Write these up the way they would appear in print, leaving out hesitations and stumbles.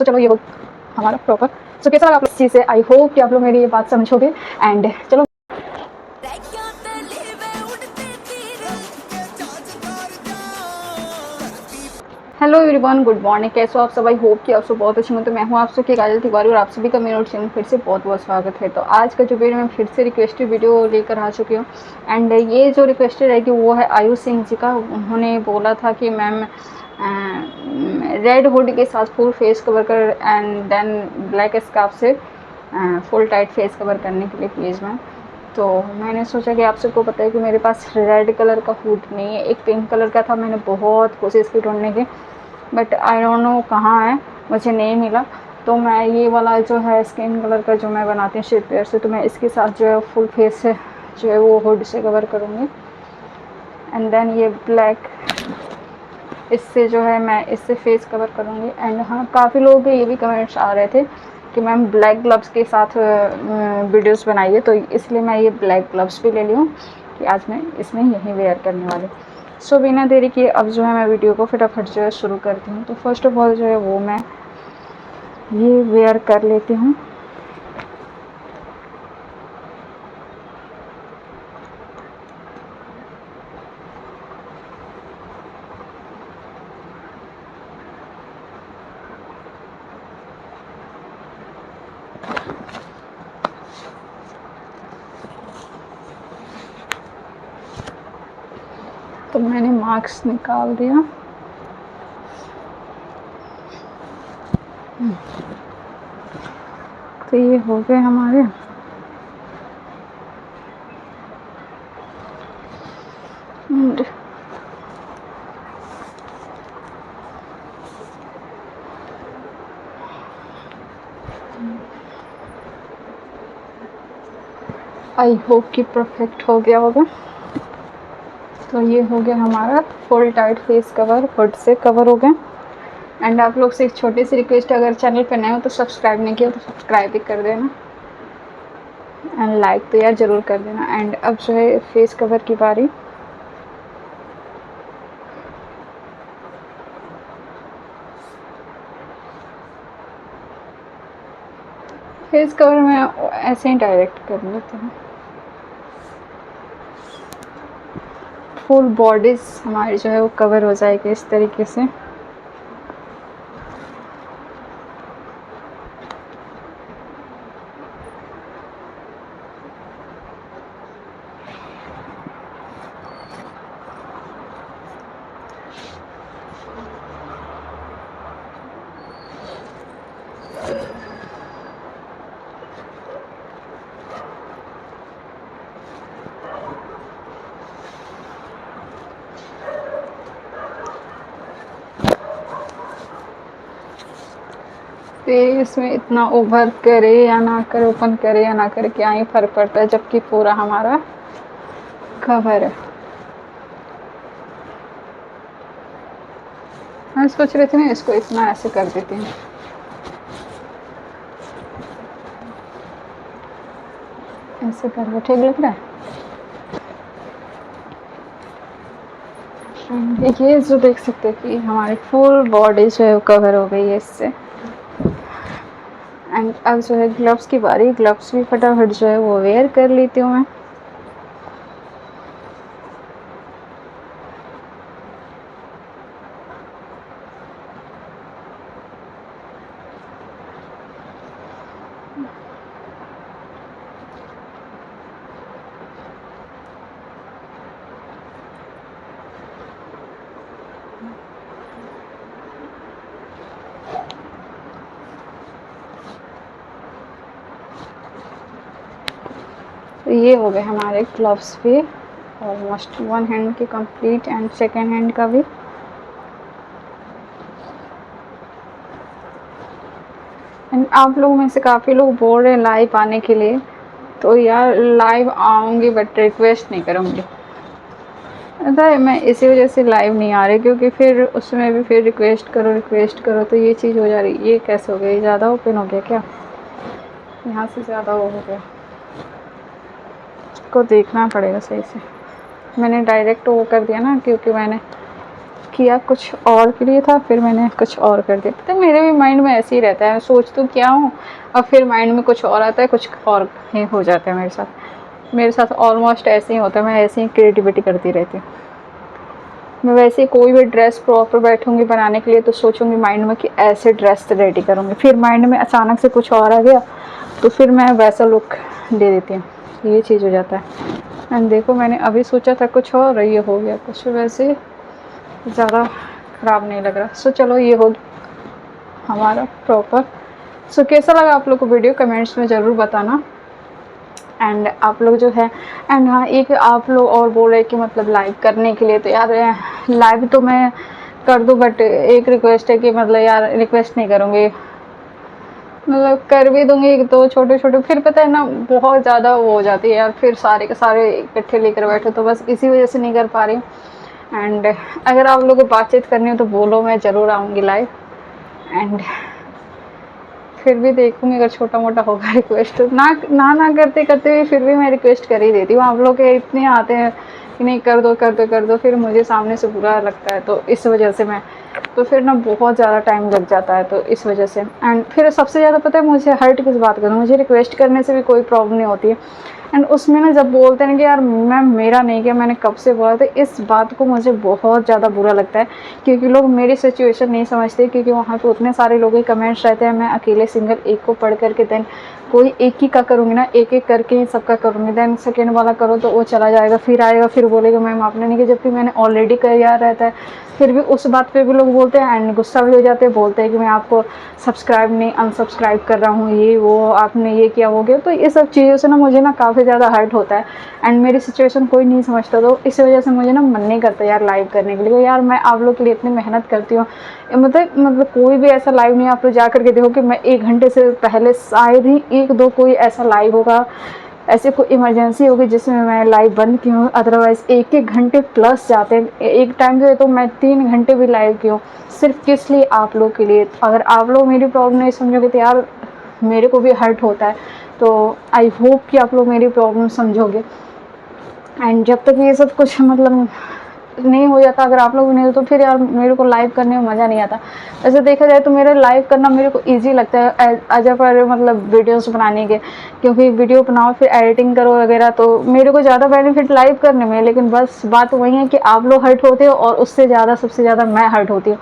तो चलो ये हो हमारा प्रॉपर। सो कैसा लगा आप इस चीज़ से, आई होप कि आप लोग मेरी ये बात समझोगे। एंड चलो हेलो एवरीवन, गुड मॉर्निंग। कैसे हो आप सब? आई होप कि आप सब बहुत अच्छे हो। तो मैं हूँ आप सबकी काजल तिवारी और आप सभी का मेरे चैनल फिर से बहुत बहुत स्वागत है। तो आज का जो वीडियो मैं फिर से रिक्वेस्टेड वीडियो लेकर आ चुकी हूँ। एंड ये जो रिक्वेस्टेड है कि वो है आयुष सिंह जी का। उन्होंने बोला था कि मैम रेड हुड के साथ फुल फेस कवर कर एंड देन ब्लैक स्कार्फ से फुल टाइट फेस कवर करने के लिए प्लीज़ मैम। तो मैंने सोचा कि आप सबको पता है कि मेरे पास रेड कलर का हुड नहीं है, एक पिंक कलर का था। मैंने बहुत कोशिश की ढूंढने की, बट आई डोंट नो कहाँ है, मुझे नहीं मिला। तो मैं ये वाला जो है स्किन कलर का जो मैं बनाती हूँ शेड पेयर से, तो मैं इसके साथ जो है फुल फेस से जो है वो हुड से कवर करूँगी। एंड देन ये ब्लैक इससे जो है मैं इससे फेस कवर करूँगी। एंड हाँ, काफ़ी लोगों के ये भी कमेंट्स आ रहे थे कि मैम ब्लैक ग्लव्स के साथ वीडियोस बनाइए, तो इसलिए मैं ये ब्लैक ग्लव्स भी ले ली हूँ कि आज मैं इसमें यही वेयर करने वाली। सो बिना देरी किए अब जो है मैं वीडियो को फटाफट जो है शुरू करती हूँ। तो फर्स्ट ऑफ ऑल जो है वो मैं ये वेयर कर लेती हूँ। तो मैंने मार्क्स निकाल दिया। तो ये हो गए हमारे। आई होप कि परफेक्ट हो गया होगा। तो ये हो गया हमारा full tight face cover, hood से कवर हो गए। एंड आप लोग से एक छोटी सी रिक्वेस्ट है, अगर चैनल पर नए हो तो सब्सक्राइब नहीं किया तो सब्सक्राइब भी कर देना एंड लाइक तो यार ज़रूर कर देना। एंड अब जो है फेस कवर की बारी। फेस कवर में ऐसे ही डायरेक्ट कर लेते हैं। फुल बॉडीज हमारी जो है वो कवर हो जाएगी इस तरीके से। फेस में इतना ओवर करे या ना करे, ओपन करे या ना करे, क्या ही फर्क पड़ता है, जबकि पूरा हमारा कवर है। मैं सोच रही थी ना इसको इतना ऐसे कर देती हूँ। ऐसे कर लो, ठीक लग रहा है। ये जो देख सकते हैं कि हमारी फुल बॉडी जो है कवर हो गई है इससे। एंड अब जो है ग्लव्स की बारी। ग्लव्स भी फटाफट जो है वो वेयर कर लेती हूँ मैं। तो ये हो गए हमारे ग्लव्स भी ऑलमोस्ट वन हैंड की कंप्लीट एंड सेकेंड हैंड का भी। एंड आप लोग में से काफ़ी लोग बोल रहे हैं लाइव आने के लिए, तो यार लाइव आऊँगी बट रिक्वेस्ट नहीं करूँगी। पता है मैं इसी वजह से लाइव नहीं आ रही, क्योंकि फिर उसमें भी फिर रिक्वेस्ट करो तो ये चीज़ हो जा रही। ये कैसे हो गया? ये ज़्यादा ओपन हो गया क्या? यहाँ से ज़्यादा वो हो गया, इसको देखना पड़ेगा सही से। मैंने डायरेक्ट वो कर दिया ना, क्योंकि मैंने किया कुछ और के लिए था, फिर मैंने कुछ और कर दिया। तो मेरे भी माइंड में ऐसे ही रहता है, मैं सोच तो क्या हूँ और फिर माइंड में कुछ और आता है, कुछ और ही हो जाता है मेरे साथ ऑलमोस्ट ऐसे ही होता है। मैं ऐसे ही क्रिएटिविटी करती रहती हूँ। मैं वैसे कोई भी ड्रेस प्रॉपर बैठूंगी बनाने के लिए तो सोचूंगी माइंड में कि ऐसे ड्रेस रेडी करूँगी, फिर माइंड में अचानक से कुछ और आ गया तो फिर मैं वैसा लुक दे देती हूँ। ये चीज़ हो जाता है। एंड देखो मैंने अभी सोचा था कुछ और, ये हो गया कुछ, वैसे ज़्यादा ख़राब नहीं लग रहा। सो चलो ये हो हमारा प्रॉपर। सो कैसा लगा आप लोग को वीडियो, कमेंट्स में ज़रूर बताना। एंड आप लोग जो है, एंड हाँ एक आप लोग और बोल रहे कि मतलब लाइव करने के लिए, तो यार लाइव तो मैं कर दूँ, बट एक रिक्वेस्ट है कि मतलब यार रिक्वेस्ट नहीं करूँगी, मतलब कर भी दूँगी तो छोटे छोटे, फिर पता है ना बहुत ज़्यादा वो हो जाती है यार, फिर सारे के सारे इकट्ठे लेकर बैठो, तो बस इसी वजह से नहीं कर पा रही हूँ। एंड अगर आप लोगों को बातचीत करनी हो तो बोलो, मैं ज़रूर आऊँगी लाइव। एंड फिर भी देखूँगी अगर छोटा मोटा होगा रिक्वेस्ट, तो ना करते करते भी फिर भी मैं रिक्वेस्ट कर ही देती हूँ। आप लोग के इतने आते हैं कि नहीं कर दो कर दो कर दो, फिर मुझे सामने से बुरा लगता है, तो इस वजह से मैं, तो फिर ना बहुत ज़्यादा टाइम लग जाता है, तो इस वजह से। एंड फिर सबसे ज़्यादा पता है मुझे हर्ट किस बात करूँ, मुझे रिक्वेस्ट करने से भी कोई प्रॉब्लम नहीं होती है, एंड उसमें ना जब बोलते हैं कि यार मैं मेरा नहीं किया, मैंने कब से बोला, तो इस बात को मुझे बहुत ज़्यादा बुरा लगता है, क्योंकि लोग मेरी सिचुएशन नहीं समझते, क्योंकि वहाँ पे उतने सारे लोगों के कमेंट्स रहते हैं। मैं अकेले सिंगल एक को पढ़ करके देन कोई एक ही का करूँगी ना, एक एक करके ही सबका करूँगी, देन सेकेंड वाला करो तो वो चला जाएगा, फिर आएगा, फिर बोलेगा मैम आपने नहीं किया, जबकि मैंने ऑलरेडी किया रहता है। फिर भी उस बात पे भी लोग बोलते हैं एंड गुस्सा भी हो जाते हैं, बोलते हैं कि मैं आपको सब्सक्राइब नहीं अनसब्सक्राइब कर रहा हूँ, ये वो आपने ये किया वो किया। तो ये सब चीज़ों से ना मुझे ना काफ़ी ज़्यादा हर्ट होता है, एंड मेरी सिचुएशन कोई नहीं समझता, तो इस वजह से मुझे ना मन नहीं करता यार लाइव करने के लिए। यार मैं आप लोग के लिए इतनी मेहनत करती हूँ, मतलब कोई भी ऐसा लाइव नहीं, आप लोग जा करके देखो कि मैं 1 घंटे से पहले शायद ही 1-2 कोई ऐसा लाइव होगा, ऐसे कोई इमरजेंसी होगी जिसमें मैं लाइव बंद की हूँ, अदरवाइज़ 1-1 घंटे प्लस जाते हैं। एक टाइम पे तो मैं 3 घंटे भी लाइव की हूँ, सिर्फ किस लिए, आप लोग के लिए। अगर आप लोग मेरी प्रॉब्लम नहीं समझोगे तो यार मेरे को भी हर्ट होता है, तो आई होप कि आप लोग मेरी प्रॉब्लम समझोगे। एंड जब तक ये सब कुछ मतलब नहीं हो जाता, अगर आप लोग नहीं, तो फिर यार मेरे को लाइव करने में मज़ा नहीं आता। वैसे देखा जाए तो मेरा लाइव करना मेरे को इजी लगता है एज पर मतलब वीडियोस बनाने के, क्योंकि वीडियो बनाओ फिर एडिटिंग करो वगैरह, तो मेरे को ज़्यादा बेनिफिट लाइव करने में। लेकिन बस बात वही है कि आप लोग हर्ट होते हो और उससे ज़्यादा सबसे ज़्यादा मैं हर्ट होती हूँ।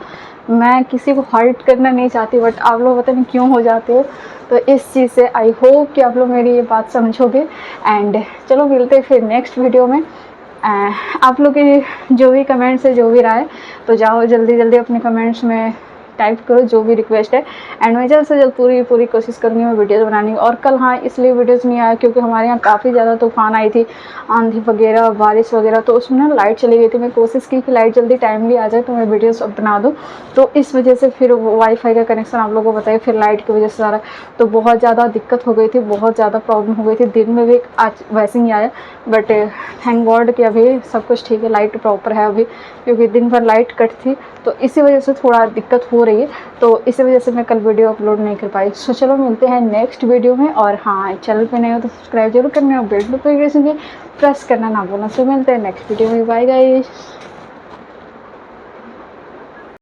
मैं किसी को हर्ट करना नहीं चाहती, बट आप लोग पता नहीं क्यों हो जाते हो, तो इस चीज़ से आई होप कि आप लोग मेरी ये बात समझोगे। एंड चलो मिलते हैं फिर नेक्स्ट वीडियो में। आप लोग के जो भी कमेंट्स है, जो भी राय, तो जाओ जल्दी जल्दी अपने कमेंट्स में टाइप करो जो भी रिक्वेस्ट है, एंड मैं जल्द से जल्द पूरी कोशिश करूँगी मैं वीडियोस बनाने की। और कल हाँ इसलिए वीडियोस नहीं आया क्योंकि हमारे यहाँ काफ़ी ज़्यादा तूफान आई थी, आंधी वगैरह बारिश वगैरह, तो उसमें ना लाइट चली गई थी। मैं कोशिश की कि लाइट जल्दी टाइमली आ जाए तो मैं वीडियोस बना दूँ, तो इस वजह से फिर वाईफाई का कनेक्शन आप लोगों को बताइए, फिर लाइट की वजह से सारा, तो बहुत ज़्यादा दिक्कत हो गई थी, बहुत ज़्यादा प्रॉब्लम हो गई थी। दिन में भी आज वैसे ही आया, बट थैंक गॉड कि अभी सब कुछ ठीक है, लाइट प्रॉपर है अभी, क्योंकि दिन भर लाइट कट थी, तो इसी वजह से थोड़ा दिक्कत हो रही है, तो इसी वजह से मैं कल वीडियो अपलोड नहीं कर पाई। सो चलो मिलते हैं नेक्स्ट वीडियो में। और हाँ चैनल पे नए हो तो सब्सक्राइब जरूर करना और बेल नोटिफिकेशन प्रेस करना ना भूलना। सो मिलते हैं नेक्स्ट वीडियो में, बाय गाइस।